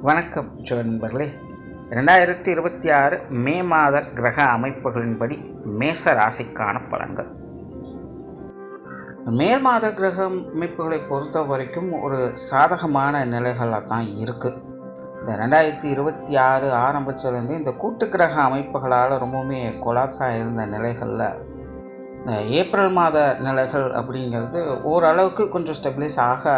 வணக்கம் நண்பர்களே. 2026 மே மாத கிரக அமைப்புகளின்படி மேச ராசிக்கான பலன்கள். மே மாத கிரக அமைப்புகளை பொறுத்த வரைக்கும் ஒரு சாதகமான நிலைகளாக தான் இருக்குது. இந்த 2026 ஆரம்பித்ததுலேருந்து இந்த கூட்டு கிரக அமைப்புகளால் ரொம்பவுமே கொலாப்ஸாக இருந்த நிலைகளில் இந்த ஏப்ரல் மாத நிலைகள் அப்படிங்கிறது ஓரளவுக்கு கொஞ்சம் ஸ்டெபிலைஸ் ஆக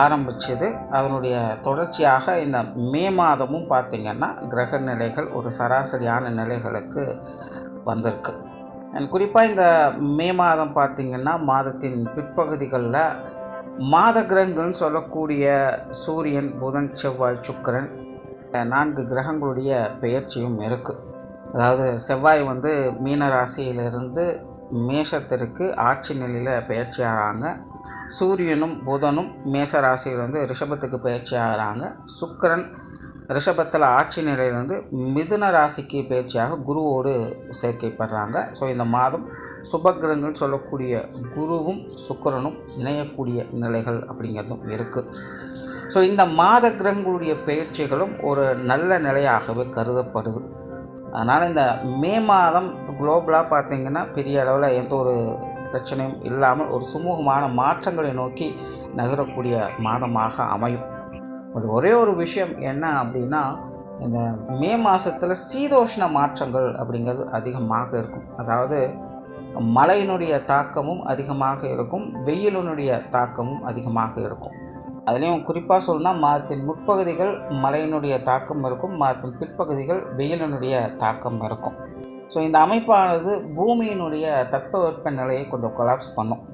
ஆரம்பித்தது. அதனுடைய தொடர்ச்சியாக இந்த மே மாதமும் பார்த்திங்கன்னா கிரக நிலைகள் ஒரு சராசரியான நிலைகளுக்கு வந்திருக்கு. குறிப்பாக இந்த மே மாதம் பார்த்திங்கன்னா மாதத்தின் பிற்பகுதிகளில் மாத கிரகங்கள்னு சொல்லக்கூடிய சூரியன், புதன், செவ்வாய், சுக்கிரன் 4 கிரகங்களுடைய பெயர்ச்சியும் இருக்குது. அதாவது செவ்வாய் மீன ராசியிலிருந்து மேஷத்திற்கு ஆட்சி நிலையில் பெயர்ச்சி ஆகிறாங்க. சூரியனும் புதனும் மேச ராசியிலிருந்து ரிஷபத்துக்கு பயிற்சி ஆகிறாங்க. சுக்கிரன் ரிஷபத்தில் ஆட்சி நிலையிலிருந்து மிதுன ராசிக்கு பயிற்சியாக குருவோடு சேர்க்கைப்படுறாங்க. ஸோ இந்த மாதம் சுபகிரகங்கள் சொல்லக்கூடிய குருவும் சுக்கிரனும் இணையக்கூடிய நிலைகள் அப்படிங்கிறதும் இருக்குது. ஸோ இந்த மாத கிரகங்களுடைய பயிற்சிகளும் ஒரு நல்ல நிலையாகவே கருதப்படுது. அதனால் இந்த மே மாதம் குளோபலாக பார்த்திங்கன்னா பெரிய அளவில் எந்த ஒரு பிரச்சனையும் இல்லாமல் ஒரு சுமூகமான மாற்றங்களை நோக்கி நகரக்கூடிய மாதமாக அமையும். ஒரே ஒரு விஷயம் என்ன அப்படின்னா, இந்த மே மாதத்தில் சீதோஷ்ண மாற்றங்கள் அப்படிங்கிறது அதிகமாக இருக்கும். அதாவது மழையினுடைய தாக்கமும் அதிகமாக இருக்கும், வெயிலினுடைய தாக்கமும் அதிகமாக இருக்கும். அதுலேயும் குறிப்பாக சொல்லணும்னா மாதத்தின் முற்பகுதிகள் மழையினுடைய தாக்கம் இருக்கும், மாதத்தின் பிற்பகுதிகள் வெயிலினுடைய தாக்கம் இருக்கும். ஸோ இந்த அமைப்பானது பூமியினுடைய தட்பவெப்ப நிலையை கொஞ்சம் கொலாப்ஸ் பண்ணும்.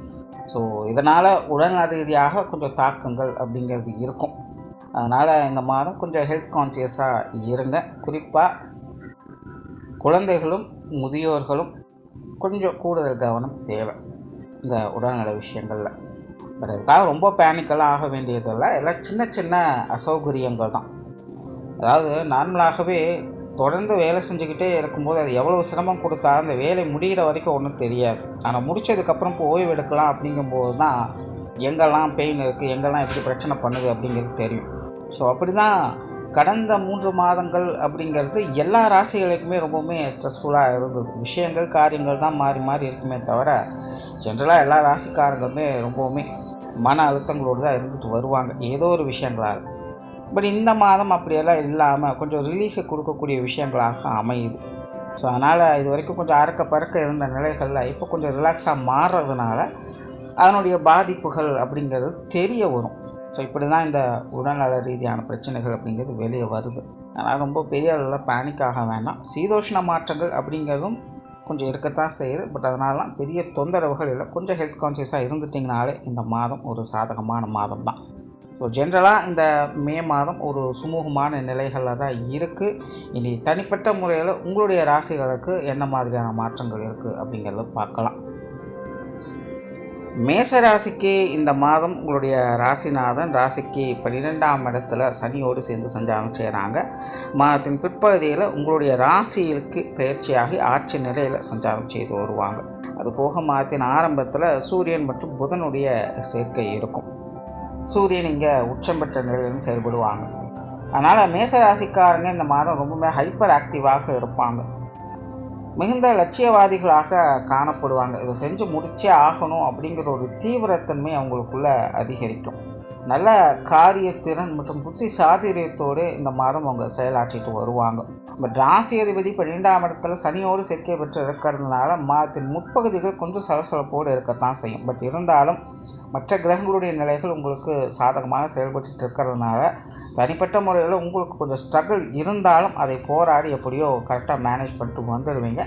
ஸோ இதனால் உடல்நல ரீதியாக கொஞ்சம் தாக்கங்கள் அப்படிங்கிறது இருக்கும். அதனால் இந்த மாதம் கொஞ்சம் ஹெல்த் கான்சியஸாக இருங்க. குறிப்பாக குழந்தைகளும் முதியோர்களும் கொஞ்சம் கூடுதல் கவனம் தேவை இந்த உடல்நல விஷயங்களில். பட் அதுக்காக ரொம்ப பேனிக்கெல்லாம் ஆக வேண்டியதில்லை. எல்லாம் சின்ன சின்ன அசௌகரியங்கள் தான். அதாவது நார்மலாகவே தொடர்ந்து வேலை செஞ்சுக்கிட்டே இருக்கும்போது அது எவ்வளோ சிரமம் கொடுத்தா அந்த வேலை முடிகிற வரைக்கும் ஒன்றும் தெரியாது. ஆனால் முடித்ததுக்கப்புறம் இப்போ ஓய்வு எடுக்கலாம் அப்படிங்கும்போது தான் எங்கெல்லாம் பெயின் இருக்குது, எங்கெல்லாம் எப்படி பிரச்சனை பண்ணுது அப்படிங்கிறது தெரியும். ஸோ அப்படி தான் கடந்த 3 மாதங்கள் அப்படிங்கிறது எல்லா ராசிகளுக்குமே ரொம்பவுமே ஸ்ட்ரெஸ்ஃபுல்லாக இருந்தது. விஷயங்கள் காரியங்கள் தான் மாறி மாறி இருக்குமே தவிர ஜென்ரலாக எல்லா ராசிக்காரங்களுமே ரொம்பவுமே மன அழுத்தங்களோடு தான் இருந்துட்டு வருவாங்க ஏதோ ஒரு விஷயங்களால். பட் இந்த மாதம் அப்படியெல்லாம் இல்லாமல் கொஞ்சம் ரிலீஃபை கொடுக்கக்கூடிய விஷயங்களாக அமையுது. ஸோ அதனால் இது வரைக்கும் கொஞ்சம் அறக்க பறக்க இருந்த நிலைகளில் இப்போ கொஞ்சம் ரிலாக்ஸாக மாறுறதுனால அதனுடைய பாதிப்புகள் அப்படிங்கிறது தெரிய வரும். ஸோ இப்படி தான் இந்த உடல்நல ரீதியான பிரச்சனைகள் அப்படிங்கிறது வெளியே வருது. அதனால் ரொம்ப பெரிய அளவில் பேனிக் ஆக வேண்டாம். சீதோஷ்ண மாற்றங்கள் அப்படிங்கிறதும் கொஞ்சம் இருக்கத்தான் செய்யுது. பட் அதனாலலாம் பெரிய தொந்தரவுகள் இல்லை. கொஞ்சம் ஹெல்த் கான்சியஸாக இருந்துட்டிங்கனாலே இந்த மாதம் ஒரு சாதகமான மாதம் தான். ஸோ ஜென்ரலாக இந்த மே மாதம் ஒரு சுமூகமான நிலைகளில் தான் இருக்குது. இனி தனிப்பட்ட முறையில் உங்களுடைய ராசிகளுக்கு என்ன மாதிரியான மாற்றங்கள் இருக்குது அப்படிங்கிறத பார்க்கலாம். மேச ராசிக்கு இந்த மாதம் உங்களுடைய ராசிநாதன் ராசிக்கு 12ஆம் இடத்துல சனியோடு சேர்ந்து சஞ்சாரம் செய்கிறாங்க. மாதத்தின் பிற்பகுதியில் உங்களுடைய ராசிக்கு பயிற்சியாகி ஆட்சி நிலையில் சஞ்சாரம் செய்து வருவாங்க. அதுபோக மாதத்தின் ஆரம்பத்தில் சூரியன் மற்றும் புதனுடைய சேர்க்கை இருக்கும். சூரியன் இங்கே உச்சம் பெற்ற நிலையிலும் செயல்படுவாங்க. அதனால் மேசராசிக்காரங்க இந்த மாதம் ரொம்பவே ஹைப்பர் ஆக்டிவாக இருப்பாங்க. மிகுந்த லட்சியவாதிகளாக காணப்படுவாங்க. இதை செஞ்சு முடிச்சே ஆகணும் அப்படிங்கிற ஒரு தீவிரத்தன்மை அவங்களுக்குள்ள அதிகரிக்கும். நல்ல காரியத்திறன் மற்றும் புத்தி சாதுரியத்தோடு இந்த மாதம் அவங்க செயலாற்றிட்டு வருவாங்க. பட் ராசி அதிபதி 12ஆம் இடத்துல சனியோடு சேர்க்கை பெற்று இருக்கிறதுனால மாதத்தின் முற்பகுதிகள் கொஞ்சம் சலசலப்போடு இருக்கத்தான் செய்யும். பட் இருந்தாலும் மற்ற கிரகங்களுடைய நிலைகள் உங்களுக்கு சாதகமாக செயல்பட்டு இருக்கிறதுனால தனிப்பட்ட முறையில் உங்களுக்கு கொஞ்சம் ஸ்ட்ரகிள் இருந்தாலும் அதை போராடி எப்படியோ கரெக்டாக மேனேஜ் பண்ணிட்டு வந்துடுவீங்க.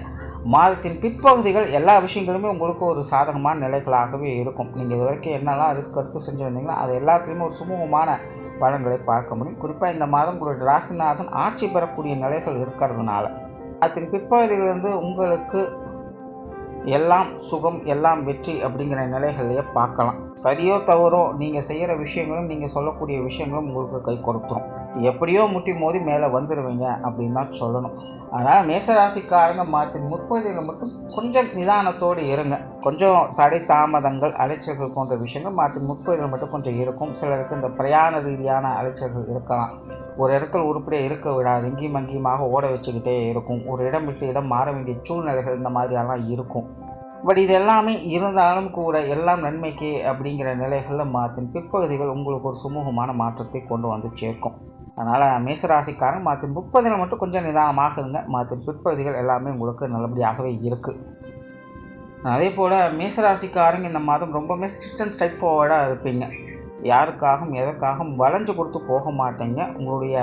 மாதத்தின் பிற்பகுதிகள் எல்லா விஷயங்களுமே உங்களுக்கு ஒரு சாதகமான நிலைகளாகவே இருக்கும். நீங்கள் இது வரைக்கும் என்னெல்லாம் ரிஸ்க் எடுத்து செஞ்சு வந்தீங்களோ அது எல்லாத்துலேயுமே ஒரு சுமூகமான பலன்களை பார்க்க முடியும். குறிப்பாக இந்த மாதம் உங்களுடைய ராசிநாதன் ஆட்சி பெறக்கூடிய நிலைகள் இருக்கிறதுனால அதன் பிற்பகுதியிலிருந்து உங்களுக்கு எல்லாம் சுகம் எல்லாம் வெற்றி அப்படிங்கிற நிலைகளையே பார்க்கலாம். சரியோ தவறோ நீங்கள் செய்கிற விஷயங்களும் நீங்கள் சொல்லக்கூடிய விஷயங்களும் உங்களுக்கு கை கொடுத்துரும். எப்படியோ முட்டி மோதி மேலே வந்துடுவீங்க அப்படின்னு தான் சொல்லணும். அதனால் மேசராசிக்காரங்க மாற்றின் 30 மட்டும் கொஞ்சம் நிதானத்தோடு இருங்க. கொஞ்சம் தடை தாமதங்கள் அலைச்சல்கள் போன்ற விஷயங்கள் மாற்றின் 30 மட்டும் கொஞ்சம் இருக்கும். சிலருக்கு இந்த பிரயாண ரீதியான அலைச்சல்கள் இருக்கலாம். ஒரு இடத்துல உருப்படியாக இருக்க விடாது, இங்கேயும் அங்கேயுமாக ஓட வச்சுக்கிட்டே இருக்கும். ஒரு இடம் விட்டு இடம் மாற வேண்டிய சூழ்நிலைகள் இந்த மாதிரியெல்லாம் இருக்கும். பட் இது எல்லாமே இருந்தாலும் கூட எல்லாம் நன்மைக்கு அப்படிங்கிற நிலைகளில் மாற்றின் பிற்பகுதிகள் உங்களுக்கு ஒரு சுமூகமான மாற்றத்தை கொண்டு வந்து சேர்க்கும். அதனால் மேசராசிக்காரங்க மாற்றின் 30 மட்டும் கொஞ்சம் நிதானமாக இருங்க. மாற்றின் பிற்பகுதிகள் எல்லாமே உங்களுக்கு நல்லபடியாகவே இருக்குது. அதே போல் மேசராசிக்காரங்க இந்த மாதம் ரொம்பவுமே ஸ்ட்ரிக்ட் அண்ட் ஸ்ட்ரைட் ஃபார்வர்டாக இருப்பீங்க. யாருக்காகவும் எதற்காகவும் வளைஞ்சு கொடுத்து போக மாட்டீங்க. உங்களுடைய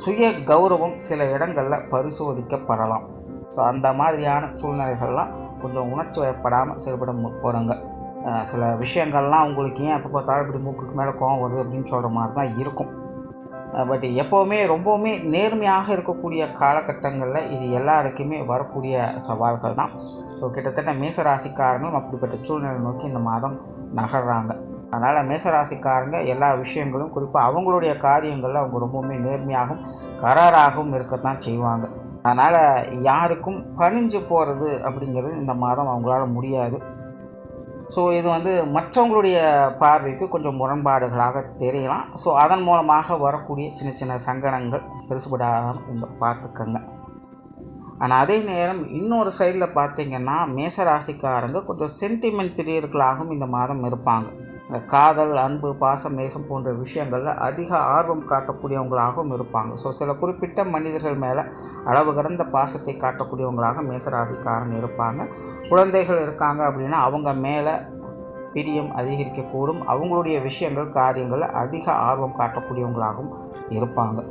சுய கௌரவம் சில இடங்களில் பரிசோதிக்கப்படலாம். ஸோ அந்த மாதிரியான சூழ்நிலைகள்லாம் கொஞ்சம் உணர்ச்சி வயப்படாமல் செயல்பட முற்படுங்க. சில விஷயங்கள்லாம் உங்களுக்கு ஏன் எப்போ பார்த்தாலும் இப்படி மூக்குக்கு மேலே கோவம் வருது அப்படின்னு சொல்கிற மாதிரி தான் இருக்கும். பட் எப்போவுமே ரொம்பவுமே நேர்மையாக இருக்கக்கூடிய காலகட்டங்களில் இது எல்லாருக்குமே வரக்கூடிய சவால்கள் தான். ஸோ கிட்டத்தட்ட மேசராசிக்காரங்களும் அப்படிப்பட்ட சூழ்நிலை நோக்கி இந்த மாதம் நகர்றாங்க. அதனால் மேசராசிக்காரங்க எல்லா விஷயங்களும் குறிப்பாக அவங்களுடைய காரியங்களில் அவங்க ரொம்பவுமே நேர்மையாகவும் கராராகவும் இருக்கத்தான் செய்வாங்க. அதனால் யாருக்கும் பணிஞ்சு போகிறது அப்படிங்கிறது இந்த மாதம் அவங்களால முடியாது. ஸோ இது மற்றவங்களுடைய பார்வைக்கு கொஞ்சம் முரண்பாடுகளாக தெரியலாம். ஸோ அதன் மூலமாக வரக்கூடிய சின்ன சின்ன சங்கடங்கள் பெருசுபடாமல் பார்த்துக்கங்க. ஆனால் அதே நேரம் இன்னொரு சைடில் பார்த்திங்கன்னா மேசராசிக்காரங்க கொஞ்சம் சென்டிமெண்ட் பிரியர்களாகவும் இந்த மாதம் இருப்பாங்க. காதல், அன்பு, பாசம், நேசம் போன்ற விஷயங்களில் அதிக ஆர்வம் காட்டக்கூடியவங்களாகவும் இருப்பாங்க. ஸோ சில குறிப்பிட்ட மனிதர்கள் மேலே அளவு கடந்த பாசத்தை காட்டக்கூடியவங்களாக மேசராசிக்காரங்க இருப்பாங்க. குழந்தைகள் இருக்காங்க அப்படின்னா அவங்க மேலே பிரியம் அதிகரிக்கக்கூடும். அவங்களுடைய விஷயங்கள், காரியங்களில் அதிக ஆர்வம் காட்டக்கூடியவங்களாகவும் இருப்பாங்க.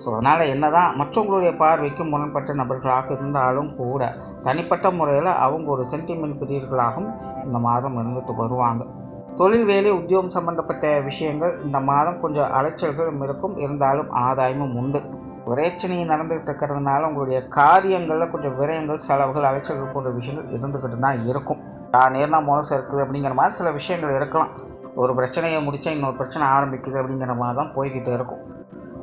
ஸோ அதனால் என்ன தான் மற்றவங்களுடைய பார்வைக்கு முரண்பட்ட நபர்களாக இருந்தாலும் கூட தனிப்பட்ட முறையில் அவங்க ஒரு சென்டிமெண்ட் பிரியர்களாகவும் இந்த மாதம் இருந்துட்டு வருவாங்க. தொழில், வேலை, உத்தியோகம் சம்பந்தப்பட்ட விஷயங்கள் இந்த மாதம் கொஞ்சம் அலைச்சல்களும் இருக்கும். இருந்தாலும் ஆதாயமும் உண்டு. விரைச்சனை நடந்துகிட்டு இருக்கிறதுனால உங்களுடைய காரியங்களில் கொஞ்சம் விரயங்கள், செலவுகள், அலைச்சல்கள் போன்ற விஷயங்கள் இருந்துக்கிட்டு தான் இருக்கும். நேர்னா மோசம் இருக்குது அப்படிங்கிற மாதிரி சில விஷயங்கள் இருக்கலாம். ஒரு பிரச்சனையை முடித்தா இன்னொரு பிரச்சனை ஆரம்பிக்குது அப்படிங்கிற மாதிரி தான் போய்கிட்டு இருக்கும்.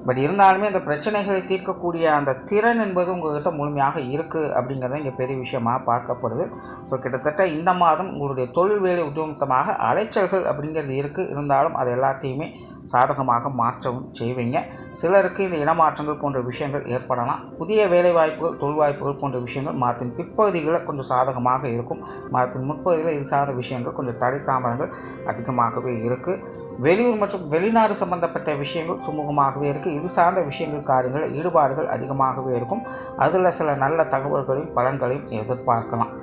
பட் இருந்தாலுமே அந்த பிரச்சனைகளை தீர்க்கக்கூடிய அந்த திறன் என்பது உங்கள்கிட்ட முழுமையாக இருக்குது அப்படிங்கிறத இங்கே பெரிய விஷயமாக பார்க்கப்படுது. ஸோ கிட்டத்தட்ட இந்த மாதம் உங்களுடைய தொழில், வேலை, உத்தியோகமாக அலைச்சல்கள் அப்படிங்கிறது இருக்குது. இருந்தாலும் அது எல்லாத்தையுமே சாதகமாக மாற்றவும் செய்வீங்க. சிலருக்கு இந்த இடமாற்றங்கள் போன்ற விஷயங்கள் ஏற்படலாம். புதிய வேலை வாய்ப்புகள், தொழில் வாய்ப்புகள் போன்ற விஷயங்கள் மாதத்தின் பிற்பகுதிகளில் கொஞ்சம் சாதகமாக இருக்கும். மாதத்தின் முற்பகுதியில் இது சார்ந்த விஷயங்கள் கொஞ்சம் தடை தாமதங்கள் அதிகமாகவே இருக்குது. வெளியூர் மற்றும் வெளிநாடு சம்பந்தப்பட்ட விஷயங்கள் சுமூகமாகவே இருக்குது. இது சார்ந்த விஷயங்கள், காரியங்கள், ஈடுபாடுகள் அதிகமாகவே இருக்கும். அதில் சில நல்ல தகவல்களையும் பலன்களையும் எதிர்பார்க்கலாம்.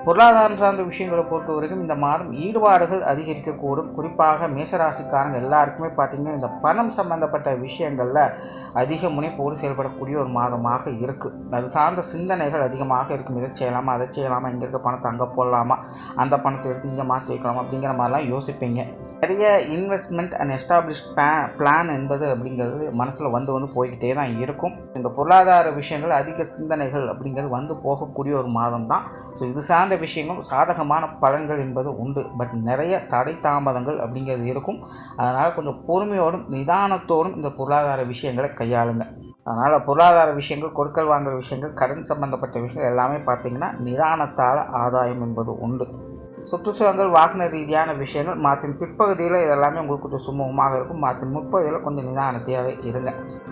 பொருளாதாரம் சார்ந்த விஷயங்களை பொறுத்த வரைக்கும் இந்த மாதம் ஈடுபாடுகள் அதிகரிக்கக்கூடும். குறிப்பாக மேசராசிக்காரங்க எல்லாருக்குமே பார்த்திங்கன்னா இந்த பணம் சம்பந்தப்பட்ட விஷயங்களில் அதிக முனைப்போடு செயல்படக்கூடிய ஒரு மாதமாக இருக்குது. அது சார்ந்த சிந்தனைகள் அதிகமாக இருக்கும். இதை செய்யலாமா, அதை செய்யலாமா, இங்கே இருக்க பணத்தை அங்கே போடலாமா, அந்த பணத்தை எடுத்து இங்கே மாற்றி வைக்கலாமா அப்படிங்கிற மாதிரிலாம் யோசிப்பீங்க. நிறைய இன்வெஸ்ட்மெண்ட் அண்ட் எஸ்டாப்ளிஷ் பிளான் என்பது அப்படிங்கிறது மனசில் வந்து போய்கிட்டே தான் இருக்கும். இந்த பொருளாதார விஷயங்கள் அதிக சிந்தனைகள் அப்படிங்கிறது வந்து போகக்கூடிய ஒரு மாதம் தான். ஸோ இது சார்ந்த விஷயங்களும் சாதகமான பலன்கள் என்பது உண்டு. பட் நிறைய தடை தாமதங்கள் அப்படிங்கிறது இருக்கும். அதனால் கொஞ்சம் பொறுமையோடும் நிதானத்தோடும் இந்த பொருளாதார விஷயங்களை கையாளுங்க. அதனால் பொருளாதார விஷயங்கள், கொடுக்கல் வாங்குற விஷயங்கள், கடன் சம்பந்தப்பட்ட விஷயங்கள் எல்லாமே பார்த்திங்கன்னா நிதானத்தால் ஆதாயம் என்பது உண்டு. சுற்றுச்சூழல், வாகன ரீதியான விஷயங்கள் மாற்றின் பிற்பகுதியில் இதெல்லாமே உங்களுக்கு கொஞ்சம் சுமூகமாக இருக்கும். மாற்றின் முற்பகுதியில் கொஞ்சம் நிதானத்தையாக இருங்க.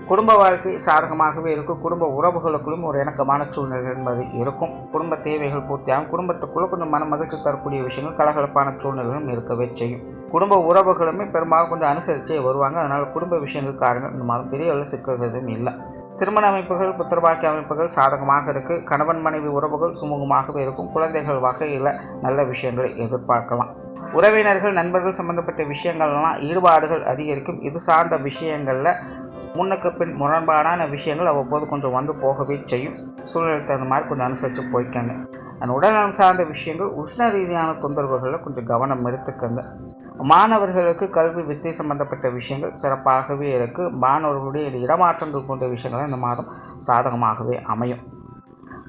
குடும்ப வாழ்க்கை சாதகமாகவே இருக்கும். குடும்ப உறவுகளுக்குள்ளும் ஒரு இணக்கமான சூழ்நிலை என்பது இருக்கும். குடும்ப தேவைகள் பூர்த்தியாகும். குடும்பத்துக்குள்ளே கொஞ்சம் மன மகிழ்ச்சி தரக்கூடிய விஷயங்கள், கலகலப்பான சூழ்நிலைகளும் இருக்கவே செய்யும். குடும்ப உறவுகளுமே பெரும்பாலும் கொஞ்சம் அனுசரித்தே வருவாங்க. அதனால் குடும்ப விஷயங்கள் காரணங்கள் இந்த மாதம் பெரிய அளவு சிக்கல்களும் இல்லை. திருமண அமைப்புகள், புத்திரபாக்கிய அமைப்புகள் சாதகமாக இருக்குது. கணவன் மனைவி உறவுகள் சுமூகமாகவே இருக்கும். குழந்தைகள் வகையில் நல்ல விஷயங்களை எதிர்பார்க்கலாம். உறவினர்கள், நண்பர்கள் சம்பந்தப்பட்ட விஷயங்கள்லாம் ஈடுபாடுகள் அதிகரிக்கும். இது சார்ந்த விஷயங்களில் முன்னுக்கு பின் முரண்பாடான விஷயங்கள் அவ்வப்போது கொஞ்சம் வந்து போகவே செய்யும். சூழ்நிலை தகுந்த மாதிரி கொஞ்சம் அனுசரித்து போய்க்கங்க. உடல்நலம் சார்ந்த விஷயங்கள், உஷ்ண ரீதியான தொந்தரவுகளில் கொஞ்சம் கவனம் எடுத்துக்கங்க. மாணவர்களுக்கு கல்வி, வித்தை சம்பந்தப்பட்ட விஷயங்கள் சிறப்பாகவே இருக்குது. மாணவர்களுடைய இந்த இடமாற்றங்கள் போன்ற விஷயங்கள் இந்த மாதம் சாதகமாகவே அமையும்.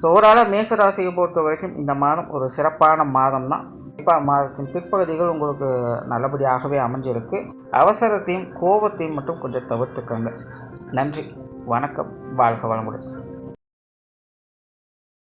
ஸோ ஓவராலாக மேசராசியை பொறுத்த வரைக்கும் இந்த மாதம் ஒரு சிறப்பான மாதம் தான். கண்டிப்பாக மாதத்தின் பிற்பகுதிகள் உங்களுக்கு நல்லபடியாகவே அமைஞ்சிருக்கு. அவசரத்தையும் கோபத்தையும் மட்டும் கொஞ்சம் தவிர்த்துக்கங்க. நன்றி, வணக்கம், வாழ்க வளமுடன்.